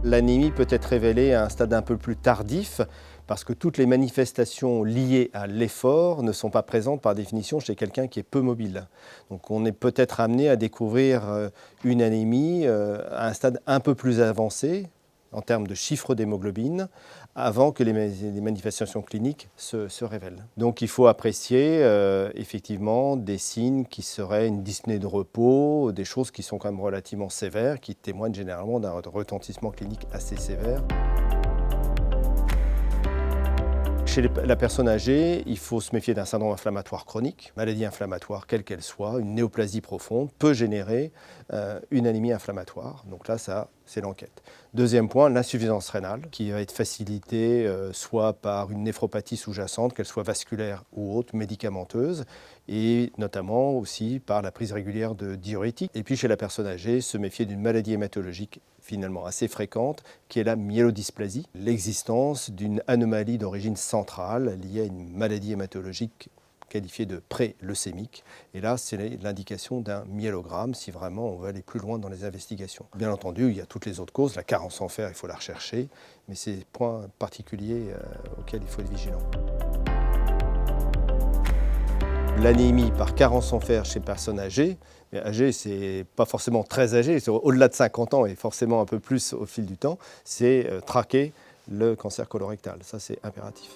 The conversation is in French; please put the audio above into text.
L'anémie peut être révélée à un stade un peu plus tardif parce que toutes les manifestations liées à l'effort ne sont pas présentes par définition chez quelqu'un qui est peu mobile. Donc on est peut-être amené à découvrir une anémie à un stade un peu plus avancé en termes de chiffre d'hémoglobine, avant que les manifestations cliniques se révèlent. Donc il faut apprécier effectivement des signes qui seraient une dyspnée de repos, des choses qui sont quand même relativement sévères, qui témoignent généralement d'un retentissement clinique assez sévère. Chez la personne âgée, il faut se méfier d'un syndrome inflammatoire chronique. Maladie inflammatoire, quelle qu'elle soit, une néoplasie profonde peut générer une anémie inflammatoire. Donc là, ça, c'est l'enquête. Deuxième point, l'insuffisance rénale, qui va être facilitée soit par une néphropathie sous-jacente, qu'elle soit vasculaire ou autre, médicamenteuse, et notamment aussi par la prise régulière de diurétiques. Et puis chez la personne âgée, se méfier d'une maladie hématologique finalement assez fréquente, qui est la myélodysplasie, l'existence d'une anomalie d'origine centrale liée à une maladie hématologique qualifiée de pré-leucémique. Et là, c'est l'indication d'un myélogramme si vraiment on veut aller plus loin dans les investigations. Bien entendu, il y a toutes les autres causes. La carence en fer, il faut la rechercher, mais c'est des points particuliers auxquels il faut être vigilant. L'anémie par carence en fer chez personnes âgées, mais âgées, c'est pas forcément très âgé, c'est au-delà de 50 ans et forcément un peu plus au fil du temps, c'est traquer le cancer colorectal. Ça, c'est impératif.